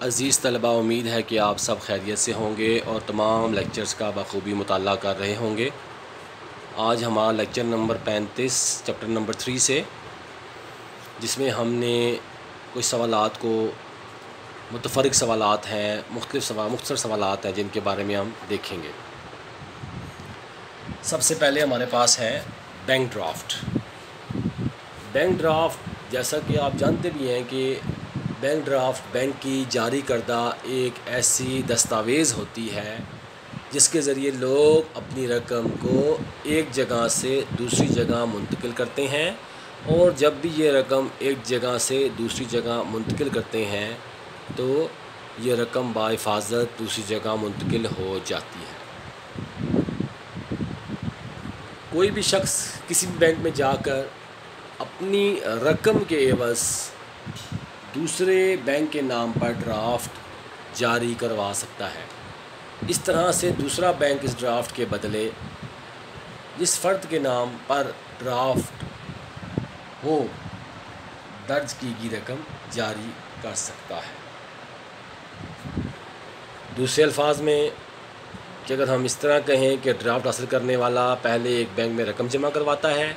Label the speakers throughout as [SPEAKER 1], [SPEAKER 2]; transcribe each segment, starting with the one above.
[SPEAKER 1] عزیز طلباء، امید ہے کہ آپ سب خیریت سے ہوں گے اور تمام لیکچرز کا بخوبی مطالعہ کر رہے ہوں گے۔ آج ہمارا لیکچر نمبر 35 چیپٹر نمبر 3 سے، جس میں ہم نے کچھ سوالات کو متفرق سوالات ہیں، مختصر سوالات ہیں جن کے بارے میں ہم دیکھیں گے۔ سب سے پہلے ہمارے پاس ہے بینک ڈرافٹ۔ بینک ڈرافٹ، جیسا کہ آپ جانتے بھی ہیں کہ بینک ڈرافٹ بینک کی جاری کردہ ایک ایسی دستاویز ہوتی ہے جس کے ذریعے لوگ اپنی رقم کو ایک جگہ سے دوسری جگہ منتقل کرتے ہیں، اور جب بھی یہ رقم ایک جگہ سے دوسری جگہ منتقل کرتے ہیں تو یہ رقم بحفاظت دوسری جگہ منتقل ہو جاتی ہے۔ کوئی بھی شخص کسی بھی بینک میں جا کر اپنی رقم کے عوض دوسرے بینک کے نام پر ڈرافٹ جاری کروا سکتا ہے۔ اس طرح سے دوسرا بینک اس ڈرافٹ کے بدلے جس فرد کے نام پر ڈرافٹ ہو درج کی گئی رقم جاری کر سکتا ہے۔ دوسرے الفاظ میں کہ اگر ہم اس طرح کہیں کہ ڈرافٹ حاصل کرنے والا پہلے ایک بینک میں رقم جمع کرواتا ہے،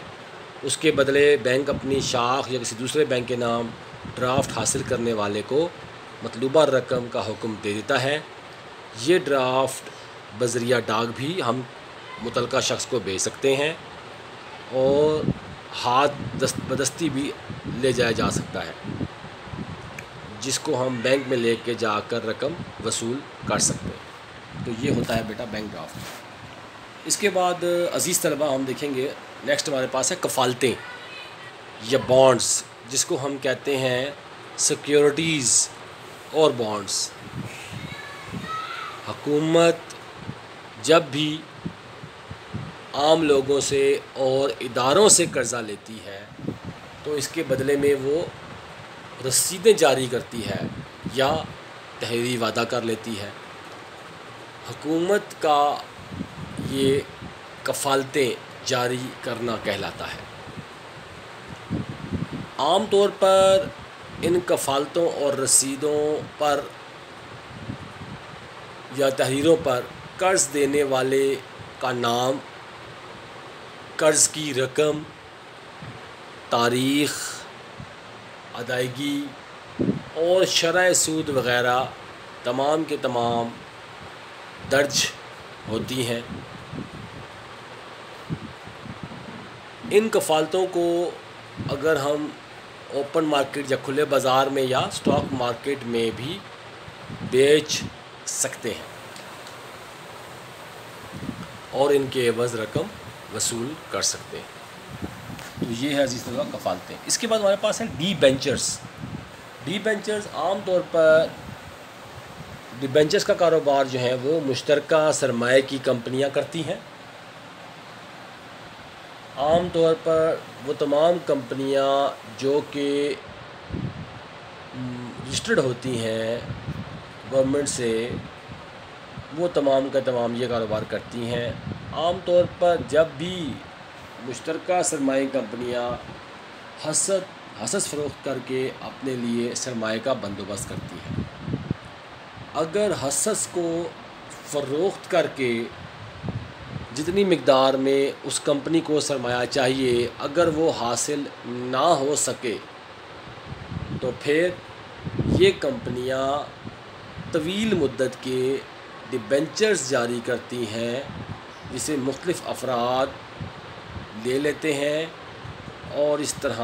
[SPEAKER 1] اس کے بدلے بینک اپنی شاخ یا کسی دوسرے بینک کے نام ڈرافٹ حاصل کرنے والے کو مطلوبہ رقم کا حکم دے دیتا ہے۔ یہ ڈرافٹ بذریعہ ڈاک بھی ہم متعلقہ شخص کو بھیج سکتے ہیں اور ہاتھ بدستی بھی لے جایا جا سکتا ہے، جس کو ہم بینک میں لے کے جا کر رقم وصول کر سکتے ہیں۔ تو یہ ہوتا ہے بیٹا بینک ڈرافٹ۔ اس کے بعد عزیز طلباء ہم دیکھیں گے نیکسٹ ہمارے پاس ہے کفالتیں یا بانڈز، جس کو ہم کہتے ہیں سیکیورٹیز اور بانڈز۔ حکومت جب بھی عام لوگوں سے اور اداروں سے قرضہ لیتی ہے تو اس کے بدلے میں وہ رسیدیں جاری کرتی ہے یا تحریری وعدہ کر لیتی ہے۔ حکومت کا یہ کفالتیں جاری کرنا کہلاتا ہے۔ عام طور پر ان کفالتوں اور رسیدوں پر یا تحریروں پر قرض دینے والے کا نام، قرض کی رقم، تاریخ ادائیگی اور شرح سود وغیرہ تمام کے تمام درج ہوتی ہیں۔ ان کفالتوں کو اگر ہم اوپن مارکیٹ یا کھلے بازار میں یا اسٹاک مارکیٹ میں بھی بیچ سکتے ہیں اور ان کے عوض رقم وصول کر سکتے ہیں۔ تو یہ ہے عزیز طلباء کفالتیں۔ اس کے بعد ہمارے پاس ہیں ڈی بینچرز۔ ڈی بینچرز عام طور پر ڈی بینچرز کا کاروبار جو ہے وہ مشترکہ سرمایہ کی کمپنیاں کرتی ہیں۔ عام طور پر وہ تمام کمپنیاں جو کہ رجسٹرڈ ہوتی ہیں گورنمنٹ سے، وہ تمام کا تمام یہ کاروبار کرتی ہیں۔ عام طور پر جب بھی مشترکہ سرمایہ کمپنیاں حصص فروخت کر کے اپنے لیے سرمایہ کا بندوبست کرتی ہیں، اگر حصص کو فروخت کر کے جتنی مقدار میں اس کمپنی کو سرمایہ چاہیے اگر وہ حاصل نہ ہو سکے تو پھر یہ کمپنیاں طویل مدت کے ڈیبینچرز جاری کرتی ہیں، جسے مختلف افراد لے لیتے ہیں اور اس طرح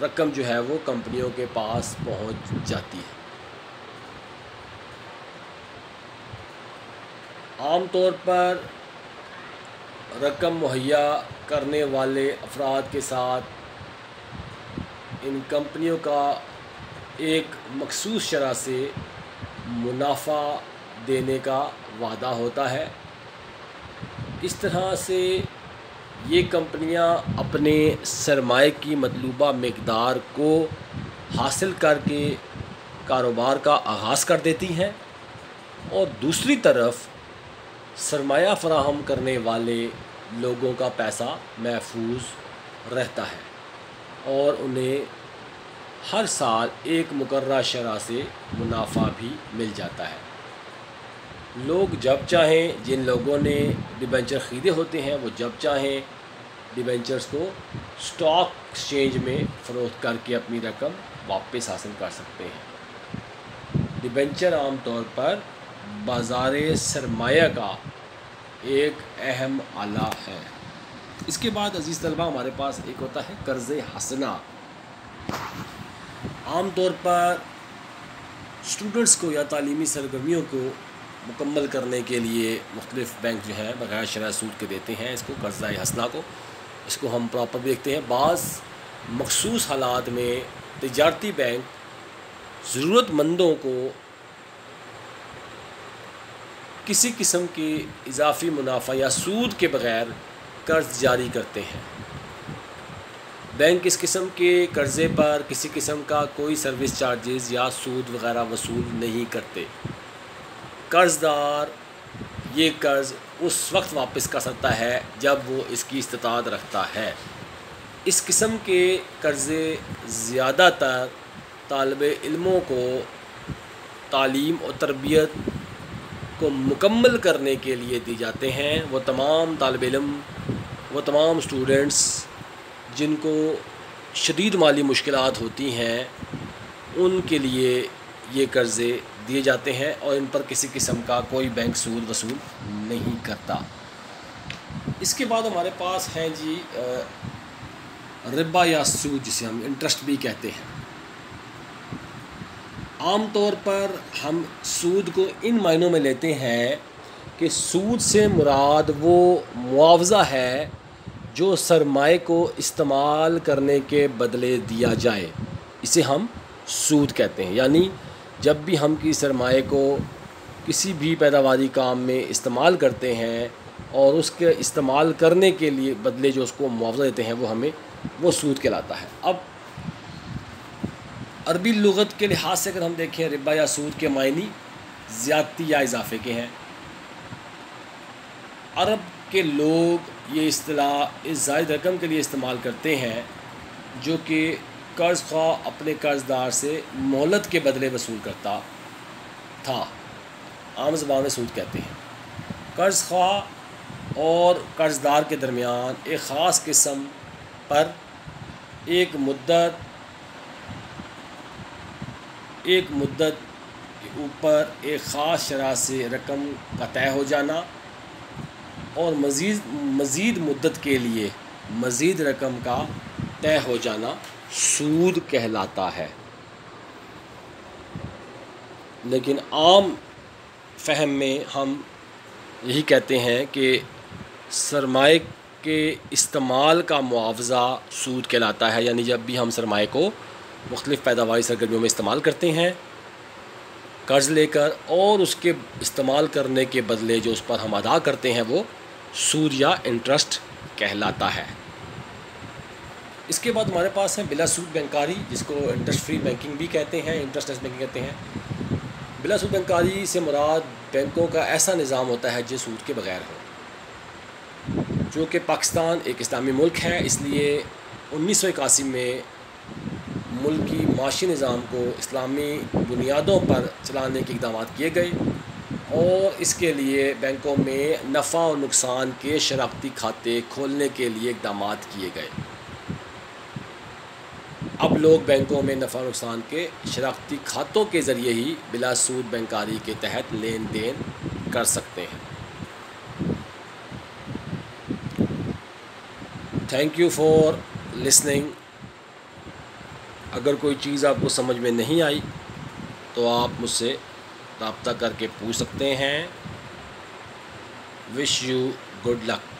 [SPEAKER 1] رقم جو ہے وہ کمپنیوں کے پاس پہنچ جاتی ہے۔ عام طور پر رقم مہیا کرنے والے افراد کے ساتھ ان کمپنیوں کا ایک مخصوص شرح سے منافع دینے کا وعدہ ہوتا ہے۔ اس طرح سے یہ کمپنیاں اپنے سرمایہ کی مطلوبہ مقدار کو حاصل کر کے کاروبار کا آغاز کر دیتی ہیں، اور دوسری طرف سرمایہ فراہم کرنے والے لوگوں کا پیسہ محفوظ رہتا ہے اور انہیں ہر سال ایک مقررہ شرح سے منافع بھی مل جاتا ہے۔ لوگ جب چاہیں، جن لوگوں نے ڈیبینچر خریدے ہوتے ہیں وہ جب چاہیں ڈیبینچرز کو اسٹاک ایکسچینج میں فروخت کر کے اپنی رقم واپس حاصل کر سکتے ہیں۔ ڈیبینچر عام طور پر بازار سرمایہ کا ایک اہم آلہ ہے۔ اس کے بعد عزیز طلبہ ہمارے پاس ایک ہوتا ہے قرض حسنہ۔ عام طور پر اسٹوڈنٹس کو یا تعلیمی سرگرمیوں کو مکمل کرنے کے لیے مختلف بینک جو ہیں بغیر شرح سود کے دیتے ہیں اس کو قرضہ حسنہ کو، اس کو ہم پراپر دیکھتے ہیں۔ بعض مخصوص حالات میں تجارتی بینک ضرورت مندوں کو کسی قسم کے اضافی منافع یا سود کے بغیر قرض جاری کرتے ہیں۔ بینک اس قسم کے قرضے پر کسی قسم کا کوئی سروس چارجز یا سود وغیرہ وصول نہیں کرتے۔ قرض دار یہ قرض اس وقت واپس کر سکتا ہے جب وہ اس کی استطاعت رکھتا ہے۔ اس قسم کے قرضے زیادہ تر طالب علموں کو تعلیم اور تربیت کو مکمل کرنے کے لیے دی جاتے ہیں۔ وہ تمام طالب علم، وہ تمام اسٹوڈنٹس جن کو شدید مالی مشکلات ہوتی ہیں ان کے لیے یہ قرضے دیے جاتے ہیں اور ان پر کسی قسم کا کوئی بینک سود وصول نہیں کرتا۔ اس کے بعد ہمارے پاس ہیں جی ربا یا سود، جسے ہم انٹرسٹ بھی کہتے ہیں۔ عام طور پر ہم سود کو ان معنوں میں لیتے ہیں کہ سود سے مراد وہ معاوضہ ہے جو سرمائے کو استعمال کرنے کے بدلے دیا جائے، اسے ہم سود کہتے ہیں۔ یعنی جب بھی ہم کی سرمائے کو کسی بھی پیداواری کام میں استعمال کرتے ہیں اور اس کے استعمال کرنے کے لیے بدلے جو اس کو معاوضہ دیتے ہیں وہ سود کہلاتا ہے۔ اب عربی لغت کے لحاظ سے اگر ہم دیکھیں ربا یا سود کے معنی زیادتی یا اضافے کے ہیں۔ عرب کے لوگ یہ اصطلاح اس زائد رقم کے لیے استعمال کرتے ہیں جو کہ قرض خواہ اپنے قرض دار سے مہلت کے بدلے وصول کرتا تھا، عام زبان میں سود کہتے ہیں۔ قرض خواہ اور قرض دار کے درمیان ایک خاص قسم پر ایک مدت کے اوپر ایک خاص شرح سے رقم کا طے ہو جانا اور مزید مدت کے لیے مزید رقم کا طے ہو جانا سود کہلاتا ہے۔ لیکن عام فہم میں ہم یہی کہتے ہیں کہ سرمائے کے استعمال کا معاوضہ سود کہلاتا ہے۔ یعنی جب بھی ہم سرمائے کو مختلف پیداواری سرگرمیوں میں استعمال کرتے ہیں قرض لے کر اور اس کے استعمال کرنے کے بدلے جو اس پر ہم ادا کرتے ہیں وہ سود یا انٹرسٹ کہلاتا ہے۔ اس کے بعد ہمارے پاس ہے بلا سود بینکاری، جس کو انٹرسٹ فری بینکنگ بھی کہتے ہیں، انٹرسٹ لیس بینکنگ کہتے ہیں۔ بلا سود بینکاری سے مراد بینکوں کا ایسا نظام ہوتا ہے جو سود کے بغیر ہو۔ چونکہ پاکستان ایک اسلامی ملک ہے اس لیے 1981 میں ملکی معاشی نظام کو اسلامی بنیادوں پر چلانے کے اقدامات کیے گئے اور اس کے لیے بینکوں میں نفع و نقصان کے شراکتی کھاتے کھولنے کے لیے اقدامات کیے گئے۔ اب لوگ بینکوں میں نفع و نقصان کے شراکتی کھاتوں کے ذریعے ہی بلا سود بینکاری کے تحت لین دین کر سکتے ہیں۔ Thank you for listening. اگر کوئی چیز آپ کو سمجھ میں نہیں آئی تو آپ مجھ سے رابطہ کر کے پوچھ سکتے ہیں۔ Wish you good luck.